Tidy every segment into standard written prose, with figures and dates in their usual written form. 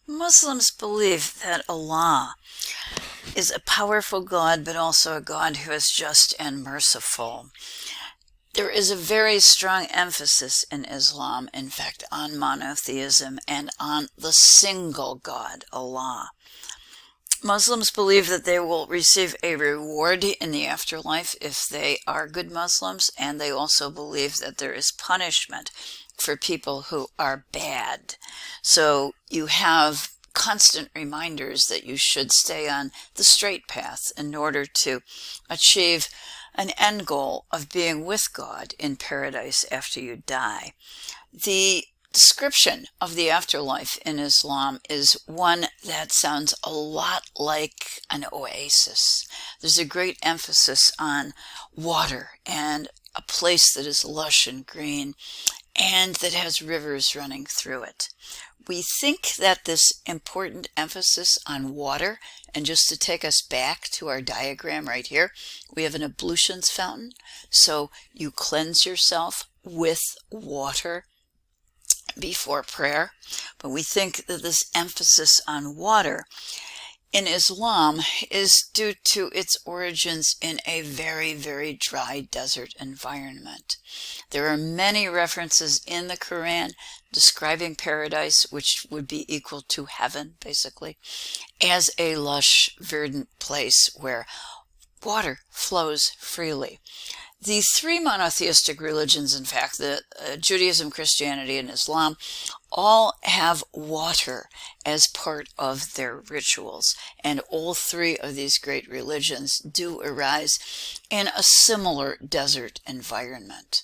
Muslims believe that Allah is a powerful God, but also a God who is just and merciful. There is a very strong emphasis in Islam, in fact, on monotheism and on the single God, Allah. Muslims believe that they will receive a reward in the afterlife if they are good Muslims, and they also believe that there is punishment for people who are bad. So you have constant reminders that you should stay on the straight path in order to achieve an end goal of being with God in paradise after you die. The description of the afterlife in Islam is one that sounds a lot like an oasis. There's a great emphasis on water and a place that is lush and green and that has rivers running through it. We think that this important emphasis on water, and just to take us back to our diagram right here, we have an ablutions fountain. So you cleanse yourself with water before prayer. But we think that this emphasis on water in Islam is due to its origins in a very, very dry desert environment. There are many references in the Quran describing paradise, which would be equal to heaven, basically, as a lush, verdant place where water flows freely. The three monotheistic religions, in fact, Judaism, Christianity, and Islam, all have water as part of their rituals. And all three of these great religions do arise in a similar desert environment.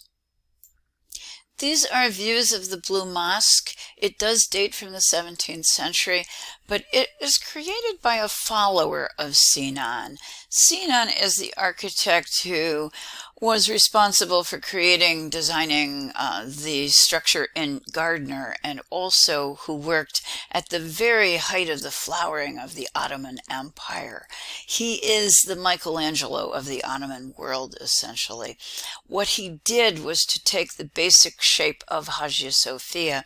These are views of the Blue Mosque. It does date from the 17th century, but it is created by a follower of Sinan. Sinan is the architect who was responsible for designing the structure in Gardner, and also who worked at the very height of the flowering of the Ottoman Empire. He is the Michelangelo of the Ottoman world, essentially. What he did was to take the basic shape of Hagia Sophia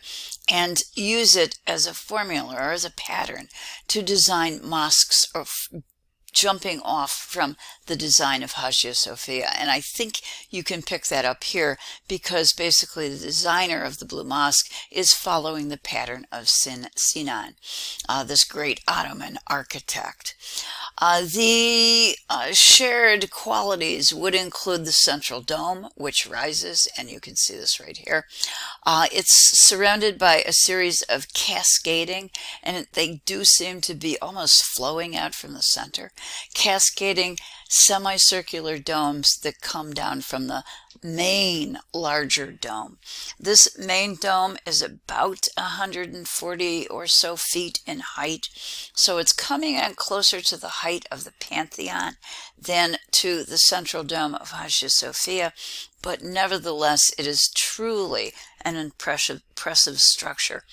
and use it as a formula or as a pattern to design mosques, or jumping off from the design of Hagia Sophia. And I think you can pick that up here because basically the designer of the Blue Mosque is following the pattern of Sinan, this great Ottoman architect. The shared qualities would include the central dome, which rises, and you can see this right here. It's surrounded by a series of cascading, and they do seem to be almost flowing out from the center, cascading semicircular domes that come down from the main larger dome. This main dome is about 140 or so feet in height, so it's coming in closer to the height of the Pantheon than to the central dome of Hagia Sophia, but nevertheless it is truly an impressive structure.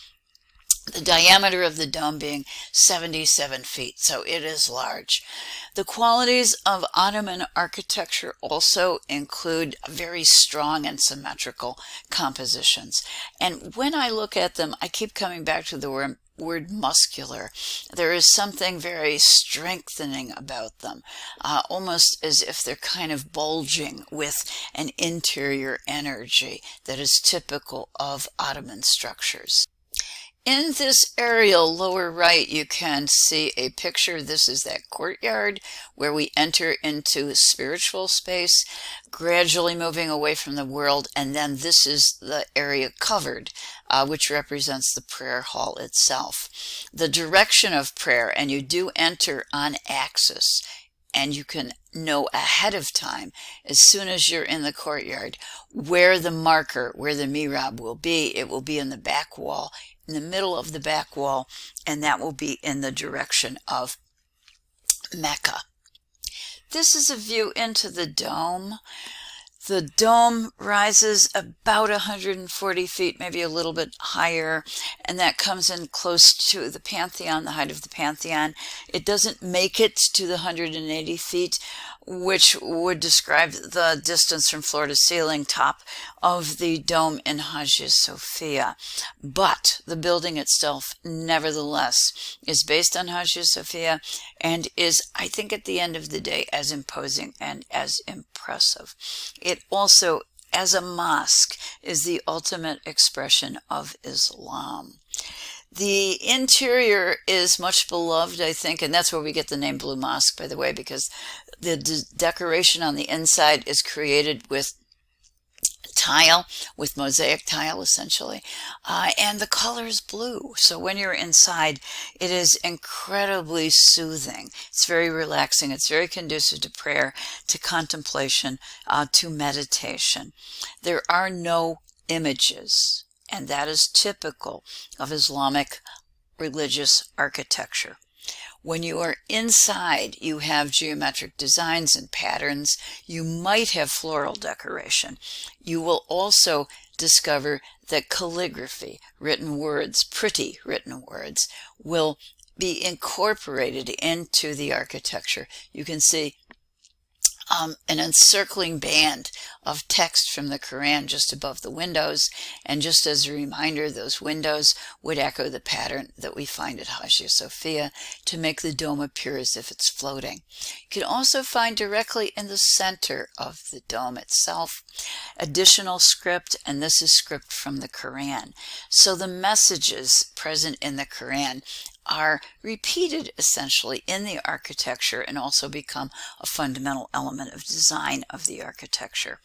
The diameter of the dome being 77 feet, so it is large. The qualities of Ottoman architecture also include very strong and symmetrical compositions. And when I look at them, I keep coming back to the word muscular. There is something very strengthening about them, almost as if they're kind of bulging with an interior energy that is typical of Ottoman structures. In this aerial lower right, you can see a picture. This is that courtyard where we enter into spiritual space, gradually moving away from the world, and then this is the area covered, which represents the prayer hall itself. The direction of prayer, and you do enter on axis, and you can know ahead of time, as soon as you're in the courtyard, where the marker, where the mihrab will be. It will be in the back wall, in the middle of the back wall, and that will be in the direction of Mecca. This is a view into the dome. The dome rises about 140 feet, maybe a little bit higher, and that comes in close to the Pantheon, the height of the Pantheon. It doesn't make it to the 180 feet. which would describe the distance from floor to ceiling top of the dome in Hagia Sophia. But the building itself, nevertheless, is based on Hagia Sophia and is, I think, at the end of the day, as imposing and as impressive. It also, as a mosque, is the ultimate expression of Islam. The interior is much beloved, I think, and that's where we get the name Blue Mosque, by the way, because the decoration on the inside is created with tile, with mosaic tile, essentially, and the color is blue. So when you're inside, it is incredibly soothing. It's very relaxing. It's very conducive to prayer, to contemplation, to meditation. There are no images, and that is typical of Islamic religious architecture. When you are inside, you have geometric designs and patterns. You might have floral decoration. You will also discover that calligraphy, written words, pretty written words, will be incorporated into the architecture. You can see an encircling band of text from the Quran just above the windows, and just as a reminder, those windows would echo the pattern that we find at Hagia Sophia to make the dome appear as if it's floating. You can also find directly in the center of the dome itself additional script, and this is script from the Quran. So the messages present in the Quran are repeated essentially in the architecture and also become a fundamental element of design of the architecture.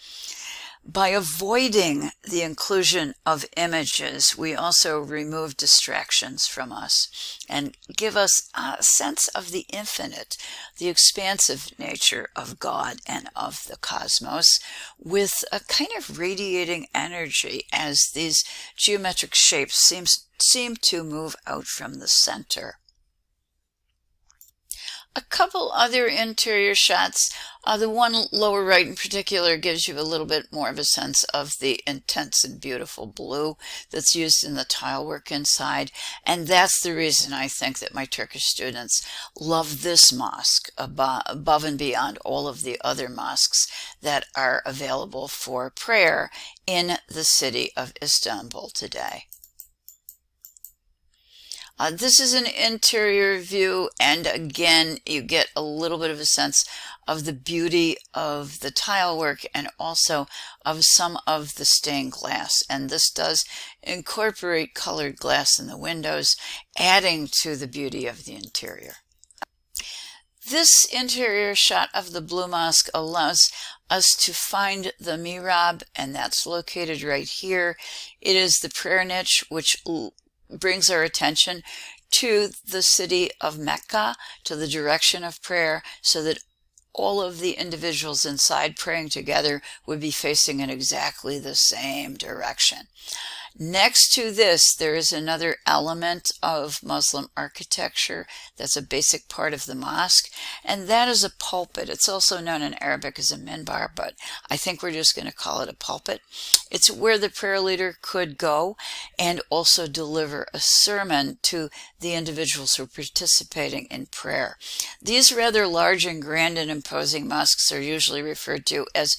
By avoiding the inclusion of images, we also remove distractions from us and give us a sense of the infinite, the expansive nature of God and of the cosmos, with a kind of radiating energy as these geometric shapes seem to move out from the center. A couple other interior shots. The one lower right in particular gives you a little bit more of a sense of the intense and beautiful blue that's used in the tile work inside. And that's the reason I think that my Turkish students love this mosque above and beyond all of the other mosques that are available for prayer in the city of Istanbul today. This is an interior view, and again, you get a little bit of a sense of the beauty of the tile work and also of some of the stained glass. And this does incorporate colored glass in the windows, adding to the beauty of the interior. This interior shot of the Blue Mosque allows us to find the mihrab, and that's located right here. It is the prayer niche, which brings our attention to the city of Mecca, to the direction of prayer, so that all of the individuals inside praying together would be facing in exactly the same direction. Next to this, there is another element of Muslim architecture that's a basic part of the mosque, and that is a pulpit. It's also known in Arabic as a minbar, but I think we're just going to call it a pulpit. It's where the prayer leader could go and also deliver a sermon to the individuals who are participating in prayer. These rather large and grand and imposing mosques are usually referred to as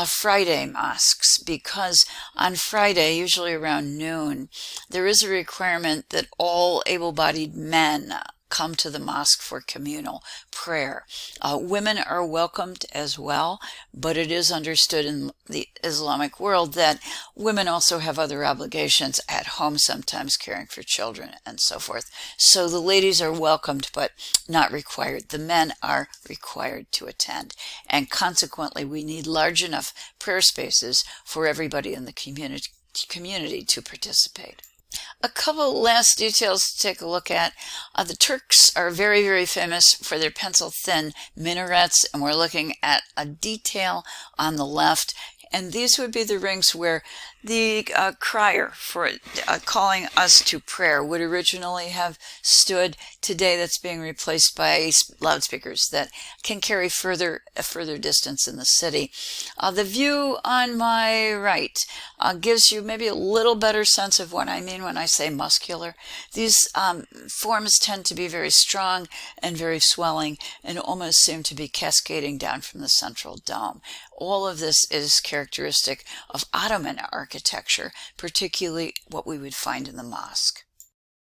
Friday mosques, because on Friday, usually around noon, there is a requirement that all able-bodied men come to the mosque for communal prayer. Women are welcomed as well, but it is understood in the Islamic world that women also have other obligations at home, sometimes caring for children and so forth. So the ladies are welcomed but not required. The men are required to attend, and consequently we need large enough prayer spaces for everybody in the community to participate. A couple last details to take a look at. The Turks are very, very famous for their pencil-thin minarets, and we're looking at a detail on the left. And these would be the rings where The crier for calling us to prayer would originally have stood. Today that's being replaced by loudspeakers that can carry a further distance in the city. The view on my right gives you maybe a little better sense of what I mean when I say muscular. These forms tend to be very strong and very swelling and almost seem to be cascading down from the central dome. All of this is characteristic of Ottoman architecture, particularly what we would find in the mosque.